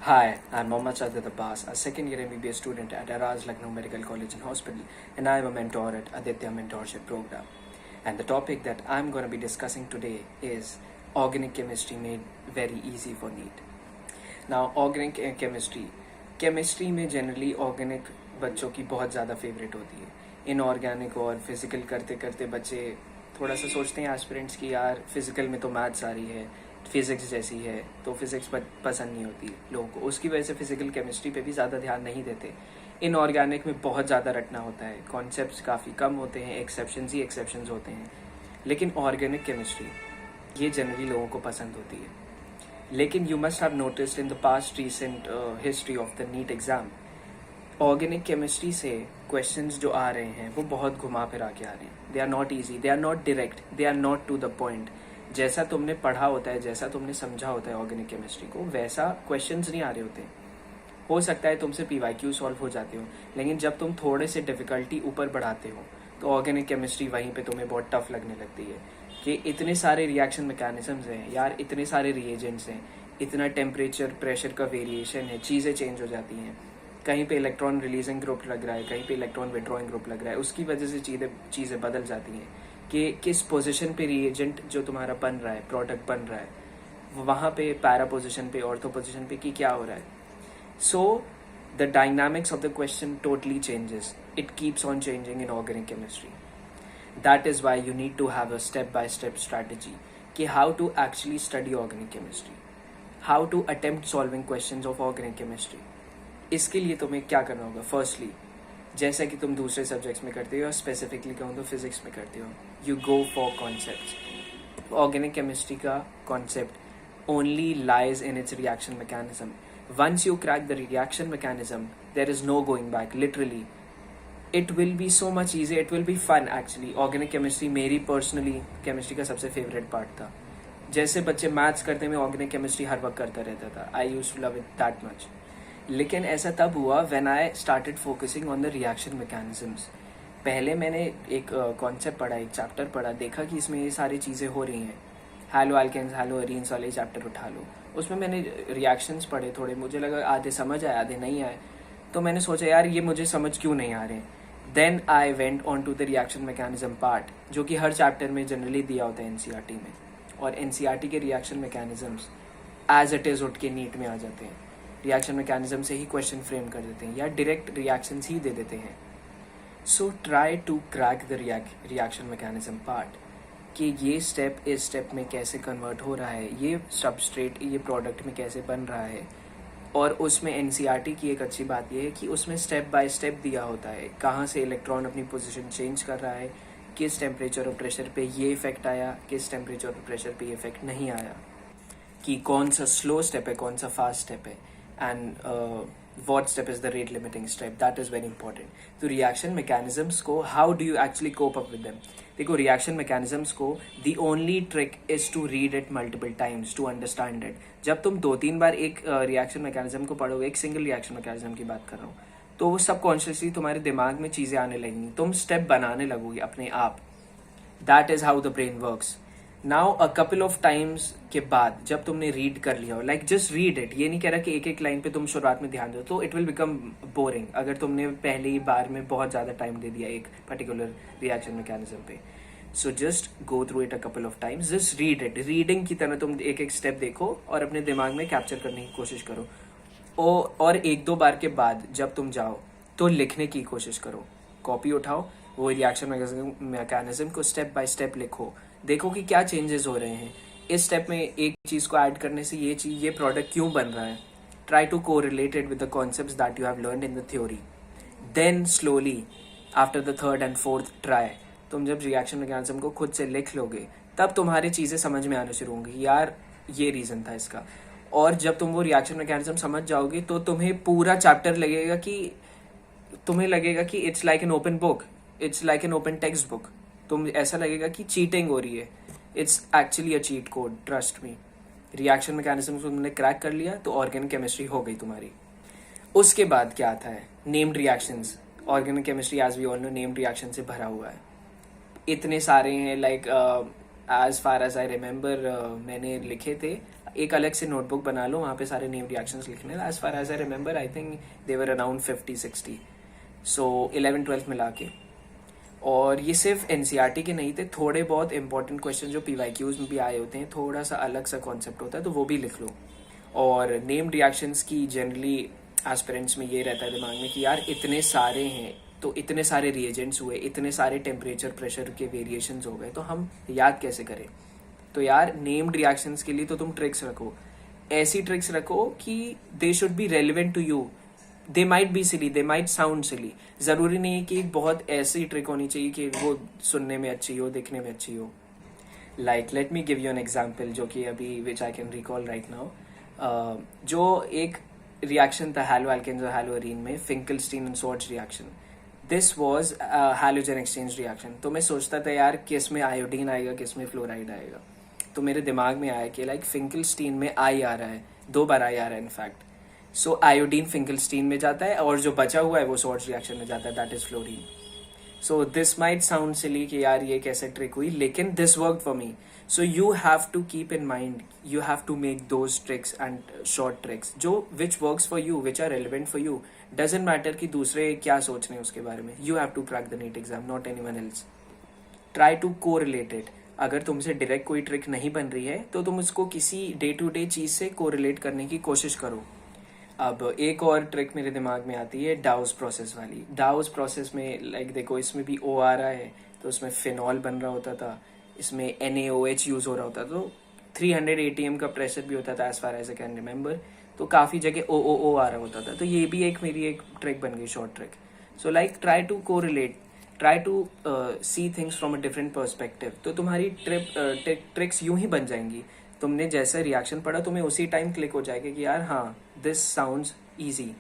Hi, I'm Mohammad Sajid Abbas, a second year MBBS student at Araz Lucknow Medical College and Hospital, and I am a mentor at Aditya Mentorship Program. And the topic that I'm going to be discussing today is organic chemistry made very easy for NEET. Now, organic chemistry में generally organic बच्चों की बहुत ज़्यादा favourite होती है. Inorganic और physical करते करते बच्चे थोड़ा सा सोचते हैं एस्पिरेंट्स की यार फिजिकल में तो मैथ्स आ रही है, फिजिक्स जैसी है, तो फिजिक्स पसंद नहीं होती लोगों को. उसकी वजह से फिजिकल केमिस्ट्री पे भी ज़्यादा ध्यान नहीं देते. इनऑर्गेनिक में बहुत ज़्यादा रटना होता है, कॉन्सेप्ट्स काफ़ी कम होते हैं, एक्सेप्शंस ही एक्सेप्शंस होते हैं. लेकिन ऑर्गेनिक केमिस्ट्री ये जनरली लोगों को पसंद होती है. लेकिन you must have noticed in the past recent history of the NEET exam, organic chemistry से क्वेश्चंस जो आ रहे हैं वो बहुत घुमा फिरा के आ रहे हैं. They are not easy, they are not direct, they are not to the point. जैसा तुमने पढ़ा होता है, जैसा तुमने समझा होता है ऑर्गेनिक केमिस्ट्री को, वैसा क्वेश्चंस नहीं आ रहे होते. हो सकता है तुमसे PYQ सॉल्व हो जाते हो, लेकिन जब तुम थोड़े से डिफिकल्टी ऊपर बढ़ाते हो तो ऑर्गेनिक केमिस्ट्री वहीं पे तुम्हें बहुत टफ लगने लगती है कि इतने सारे रिएक्शन मैकेनिज्म्स हैं यार, इतने सारे रिएजेंट्स हैं, इतना टेम्परेचर प्रेशर का वेरिएशन है, चीज़ें चेंज हो जाती हैं. कहीं पे इलेक्ट्रॉन रिलीजिंग ग्रुप लग रहा है, कहीं पे इलेक्ट्रॉन विड्रॉइंग ग्रुप लग रहा है. उसकी वजह से चीज़ें बदल जाती हैं कि किस पोजीशन पे रिएजेंट जो तुम्हारा बन रहा है, प्रोडक्ट बन रहा है, वहाँ पे पैरा पोजीशन पे, ऑर्थो पोजीशन पे कि क्या हो रहा है. So the dynamics of the question totally changes. It keeps on changing in organic chemistry. That is why you need to have a step by step strategy कि how to actually study organic chemistry, how to attempt solving questions of organic chemistry. इसके लिए तुम्हें क्या करना होगा? Firstly, जैसा कि तुम दूसरे सब्जेक्ट्स में करते हो, स्पेसिफिकली कहूँ तो फिजिक्स में करते हो, you go for concepts. Organic chemistry का concept only lies in its reaction mechanism. Once you crack the reaction mechanism, there is no going back. Literally it will be so much easy, it will be fun. Actually organic chemistry मेरी personally chemistry का सबसे favourite part था. जैसे बच्चे maths करते में organic chemistry हर वक्त करता रहता था. I used to love it that much. लेकिन ऐसा तब हुआ when I started focusing on the reaction mechanisms. पहले मैंने एक कॉन्सेप्ट पढ़ा, एक चैप्टर पढ़ा, देखा कि इसमें ये सारी चीज़ें हो रही हैं. हैलो एल्केन्स, हैलो एरीन्स वाले चैप्टर उठा लो, उसमें मैंने रिएक्शंस पढ़े थोड़े, मुझे लगा आधे समझ आए आधे नहीं आए. तो मैंने सोचा यार ये मुझे समझ क्यों नहीं आ रहे. Then I went on to the reaction mechanism part, जो कि हर चैप्टर में जनरली दिया होता है NCERT में. और NCERT के reaction mechanisms as it is उठ के नीट में आ जाते हैं. रिएक्शन मैकेनिज्म से ही क्वेश्चन फ्रेम कर देते हैं या डायरेक्ट रिएक्शंस ही दे देते हैं. So try to crack the reaction mechanism part कि ये स्टेप इस स्टेप में कैसे कन्वर्ट हो रहा है, ये सबस्ट्रेट ये प्रोडक्ट में कैसे बन रहा है. और उसमें NCERT की एक अच्छी बात यह है कि उसमें स्टेप बाय स्टेप दिया होता है कहाँ से इलेक्ट्रॉन अपनी पोजीशन चेंज कर रहा है, किस टेम्परेचर और प्रेशर पे ये इफेक्ट आया, किस टेम्परेचर और प्रेशर पे ये इफेक्ट नहीं आया, कि कौन सा स्लो स्टेप है, कौन सा फास्ट स्टेप है, and what step is the rate limiting step. That is very important. तो reaction mechanisms को how do you actually cope up with them? देखो reaction mechanisms को the only trick is to read it multiple times to understand it. जब तुम 2-3 बार एक reaction mechanism को पढ़ोगे, एक single reaction mechanism की बात कर रहा हूँ, तो वो subconsciously तुम्हारे दिमाग में चीज़ें आने लगेंगी, तुम step बनाने लगोगे अपने आप. That is how the brain works. Now a couple of times के बाद जब तुमने रीड कर लिया हो, लाइक जस्ट रीड इट, ये नहीं कह रहा कि एक एक लाइन पे तुम शुरुआत में ध्यान दो, तो इट विल बिकम बोरिंग अगर तुमने पहली बार में बहुत ज़्यादा टाइम दे दिया एक पर्टिकुलर रिएक्शन मैकेनिज्म पे. So just go through it a couple of times, just read it. Reading की तरह तुम एक एक स्टेप देखो और अपने दिमाग में कैप्चर करने की कोशिश करो. और 1-2 बार के बाद जब तुम जाओ तो लिखने की कोशिश करो. कॉपी उठाओ, वो रिएक्शन मैकेनिज्म को स्टेप बाय स्टेप लिखो, देखो कि क्या चेंजेस हो रहे हैं. इस स्टेप में एक चीज़ को ऐड करने से ये प्रोडक्ट क्यों बन रहा है. Try to correlated with the concepts that you have learned in the theory. Then slowly after the 3rd and 4th try, तुम जब रिएक्शन मैकेनिज्म को खुद से लिख लोगे तब तुम्हारी चीज़ें समझ में आने शुरू होंगी, यार ये रीज़न था इसका. और जब तुम वो रिएक्शन मैकेनिज्म समझ जाओगे तो तुम्हें पूरा चैप्टर लगेगा कि it's like an open book, it's like an open text book. तुम ऐसा लगेगा कि चीटिंग हो रही है. It's actually a cheat code, trust me. Reaction mechanism को तुमने क्रैक कर लिया तो ऑर्गेनिक केमिस्ट्री हो गई तुम्हारी. उसके बाद क्या आता है? Named reactions. Organic chemistry as we all know named reaction से भरा हुआ है. इतने सारे हैं, like as far as I remember मैंने लिखे थे एक अलग से नोटबुक बना लो, वहाँ पे सारे नेम रिएक्शंस लिखने। As far as I remember I think they were around 50-60, so 11-12 मिला के। और ये सिर्फ एनसीईआरटी के नहीं थे, थोड़े बहुत इंपॉर्टेंट क्वेश्चन जो पीवाईक्यूज में भी आए होते हैं, थोड़ा सा अलग सा कॉन्सेप्ट होता है, तो वो भी लिख लो। और नेम रिएक्शंस की जनरली एस्पिरेंट्स में ये रहता है दिमाग में कि यार इतने सारे हैं, तो इतने सारे रिएजेंट्स हुए, इतने सारे टेम्परेचर प्रेशर के वेरिएशंस हो गए, तो हम याद कैसे करें। तो यार नेम्ड रिएक्शंस के लिए तो तुम ट्रिक्स रखो, ऐसी ट्रिक्स रखो कि they should be relevant to you. They might be silly, they might sound silly, जरूरी नहीं है कि एक बहुत ऐसी ट्रिक होनी चाहिए कि वो सुनने में अच्छी हो, दिखने में अच्छी हो। Like let me give you an example जो कि अभी which I can recall right now. जो एक रिएक्शन था हैलो एल्केन्स और हैलो एरीन में, Finkelstein and Swarts reaction, this was halogen exchange reaction. तो मैं सोचता था यार किस में आयोडीन आएगा, किस में फ्लोराइड आएगा। तो मेरे दिमाग में आया कि लाइक फिंकलस्टीन में आई आ रहा है, 2 बार आई आ रहा है इनफैक्ट, सो आयोडीन फिंकलस्टीन में जाता है और जो बचा हुआ है वो स्वॉर्ट्ज रिएक्शन में जाता है, that is fluorine. So this might sound silly कि यार ये कैसे ट्रिक हुई, लेकिन this work for me. So you have to keep in mind, you have to make those tricks and short tricks जो which works for you, which are relevant for you. Doesn't matter कि दूसरे क्या सोच रहे हैं उसके बारे में. You have to crack the NEET exam, not anyone else. Try to correlate it. अगर तुमसे डायरेक्ट कोई ट्रिक नहीं बन रही है तो तुम उसको किसी डे टू डे चीज से कोरिलेट करने की कोशिश करो। अब एक और ट्रिक मेरे दिमाग में आती है डाउस प्रोसेस वाली। डाउस प्रोसेस में लाइक देखो, इसमें भी ओ आ रहा है तो उसमें फिनॉल बन रहा होता था, इसमें NaOH यूज हो रहा होता, तो 300 ATM का प्रेशर भी होता था as far as I can remember, तो काफी जगह OOO आ रहा होता था। तो ये भी मेरी एक ट्रिक बन गई, short trick. So like try to correlate, try to see things from a different perspective, तो तुम्हारी ट्रिक्स यूं ही बन जाएंगी। तुमने जैसा रिएक्शन पढ़ा तुम्हें उसी टाइम क्लिक हो जाएगा कि यार हाँ दिस साउंड्स ईजी।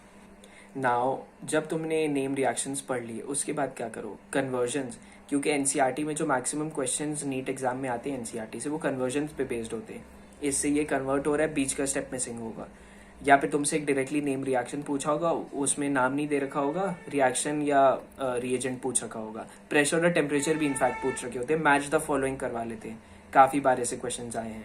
नाउ जब तुमने नेम रिएक्शंस पढ़ लिए उसके बाद क्या करो, कन्वर्जन्स। क्योंकि एनसीईआरटी में जो मैक्सिमम क्वेश्चंस नीट एग्जाम में आते हैं एनसीईआरटी से, वो कन्वर्जन्स पे बेस्ड होते हैं। इससे ये कन्वर्ट हो रहा है, बीच का स्टेप मिसिंग होगा। या फिर तुमसे एक डायरेक्टली नेम रिएक्शन पूछा होगा, उसमें नाम नहीं दे रखा होगा, रिएक्शन या रिएजेंट पूछ रखा होगा, प्रेशर और टेम्परेचर भी इनफैक्ट पूछ रखे होते हैं, मैच द फॉलोइंग करवा लेते हैं। काफ़ी बार ऐसे क्वेश्चन आए हैं।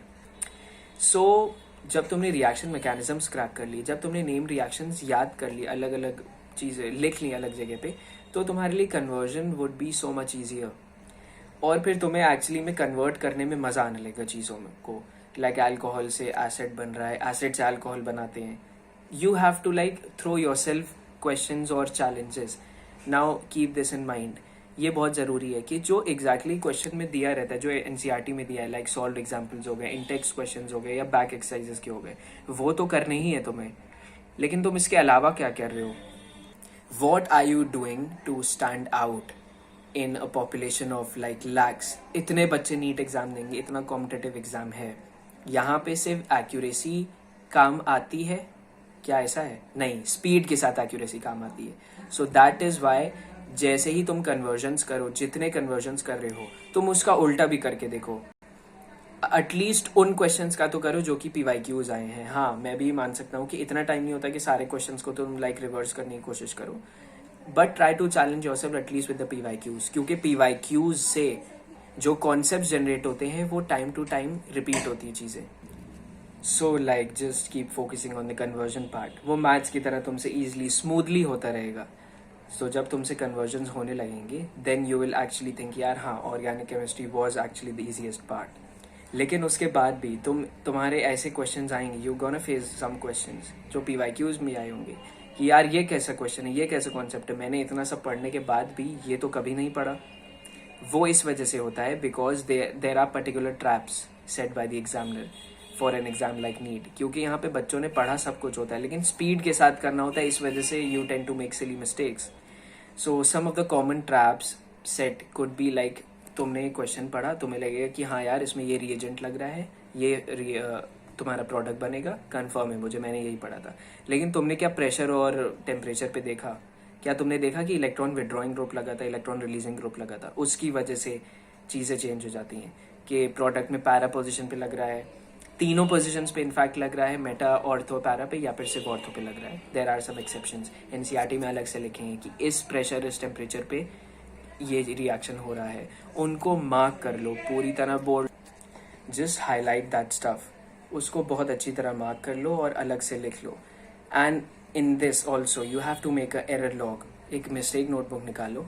सो जब तुमने रिएक्शन मैकेनिज्म्स क्रैक कर लिए, जब तुमने नेम रिएक्शंस याद कर ली, अलग अलग चीज़ें लिख ली अलग जगह पे, तो तुम्हारे लिए conversion would be so much easier. और फिर तुम्हें एक्चुअली में कन्वर्ट करने में मज़ा आने लगेगा चीज़ों में को। लाइक अल्कोहल से एसिड बन रहा है, एसिड से अल्कोहल बनाते हैं। You have to like throw yourself questions और challenges. Now keep this in mind, ये बहुत ज़रूरी है कि जो एग्जैक्टली क्वेश्चन में दिया रहता है, जो एनसीईआरटी में दिया है, लाइक सॉल्व एग्जाम्पल्स हो गए, इंटेक्स्ट क्वेश्चन हो गए या बैक एक्सरसाइजेस के हो गए, वो तो करने ही है तुम्हें, लेकिन तुम इसके अलावा क्या कर रहे हो। What are you doing to stand out in a population of like lakhs. इतने बच्चे नीट एग्जाम देंगे, इतना कॉम्पिटिटिव एग्जाम है, यहाँ पे सिर्फ एक्यूरेसी काम आती है क्या, ऐसा है? नहीं, स्पीड के साथ एक्यूरेसी काम आती है। सो दैट इज वाई जैसे ही तुम कन्वर्जन्स करो, जितने कन्वर्जन्स कर रहे हो, तुम उसका उल्टा भी करके देखो। एटलीस्ट उन क्वेश्चंस का तो करो जो कि पीवाईक्यूज आए हैं। हाँ, मैं भी मान सकता हूँ कि इतना टाइम नहीं होता कि सारे क्वेश्चंस को तुम लाइक रिवर्स करने की कोशिश करो, but try to challenge yourself at least with the PYQs, क्योंकि पीवाईक्यूज से जो कॉन्सेप्ट जनरेट होते हैं वो टाइम टू टाइम रिपीट होती है चीज़ें। So like just keep focusing on the conversion part, वो मैथ्स की तरह तुमसे ईजिली स्मूथली होता रहेगा। सो जब तुमसे कन्वर्जन्स होने लगेंगे then you will actually think यार हाँ, organic chemistry was actually the easiest part. लेकिन उसके बाद भी तुम्हारे ऐसे क्वेश्चंस आएंगे, you gonna face some questions जो पीवाईक्यूज में आए होंगे कि यार ये कैसा क्वेश्चन है, ये कैसा कॉन्सेप्ट है, मैंने इतना सब पढ़ने के बाद भी ये तो कभी नहीं पढ़ा। वो इस वजह से होता है because there are particular traps set by the examiner for an exam like NEET, क्योंकि यहाँ पे बच्चों ने पढ़ा सब कुछ होता है लेकिन स्पीड के साथ करना होता है, इस वजह से you tend to make silly mistakes. So some of the common traps set could be like, तुमने क्वेश्चन पढ़ा, तुम्हें लगेगा कि हाँ यार इसमें ये रिएजेंट लग रहा है, ये तुम्हारा प्रोडक्ट बनेगा, कंफर्म है मुझे, मैंने यही पढ़ा था। लेकिन तुमने क्या प्रेशर और टेम्परेचर पे देखा, क्या तुमने देखा कि इलेक्ट्रॉन विड्रॉइंग ग्रुप लगा था, इलेक्ट्रॉन रिलीजिंग ग्रुप लगा था, उसकी वजह से चीज़ें चेंज हो जाती हैं कि प्रोडक्ट में पैरा पोजिशन पे लग रहा है, तीनों पोजीशंस पे इनफैक्ट लग रहा है, मेटा ऑर्थो पैरा पे या फिर सिर्फ ऑर्थो पे लग रहा है। There are some exceptions, NCERT में अलग से लिखे हैं कि इस प्रेशर इस टेम्परेचर पे ये रिएक्शन हो रहा है, उनको मार्क कर लो पूरी तरह, board just highlight that stuff. उसको बहुत अच्छी तरह मार्क कर लो और अलग से लिख लो. And in this also you have to make a error log. एक मिस्टेक नोटबुक निकालो,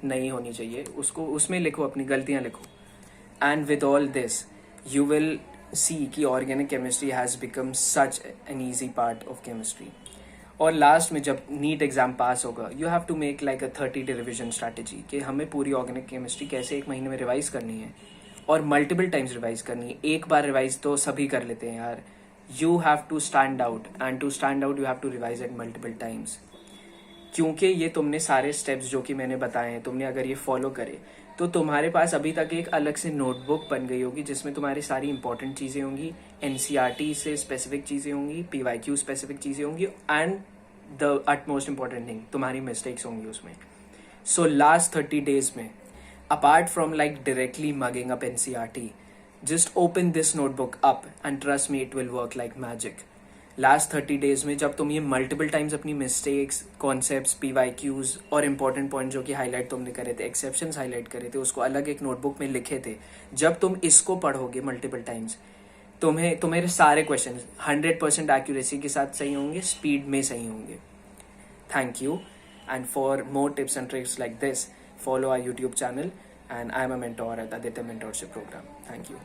नहीं होनी चाहिए, उसको उसमें लिखो, अपनी गलतियाँ लिखो. And with all this you will see कि organic chemistry has become such an easy part of chemistry. और लास्ट में जब नीट एग्जाम पास होगा, you have to make like a 30-day revision strategy कि हमें पूरी ऑर्गेनिक केमिस्ट्री कैसे एक महीने में रिवाइज करनी है और मल्टीपल टाइम्स रिवाइज करनी है. एक बार रिवाइज तो सभी कर लेते हैं यार. You have to stand out, and to stand out you have to revise it multiple times. क्योंकि ये तुमने सारे स्टेप्स जो कि मैंने बताए हैं, तुमने अगर ये फॉलो करे तो तुम्हारे पास अभी तक एक अलग से नोटबुक बन गई होगी जिसमें तुम्हारी सारी इंपॉर्टेंट चीज़ें होंगी, एनसीईआरटी से स्पेसिफिक चीज़ें होंगी, पीवाईक्यू स्पेसिफिक चीज़ें होंगी, and the utmost important thing, तुम्हारी मिस्टेक्स होंगी उसमें. सो लास्ट 30 days में, apart from like directly mugging up NCERT, just open this notebook up and trust me, it will work like magic. Last 30 days में जब तुम ये multiple times अपनी mistakes, concepts, PYQs और important point जो कि highlight तुमने करे थे, एक्सेप्शंस हाईलाइट करे थे, उसको अलग एक नोटबुक में लिखे थे, जब तुम इसको पढ़ोगे मल्टीपल टाइम्स, तुम्हारे सारे क्वेश्चन 100% एक्यूरेसी के साथ सही होंगे, स्पीड में सही होंगे. Thank you. And for more tips and tricks like this, follow our YouTube channel, and I am a mentor at Aditya Mentorship Program. Thank you.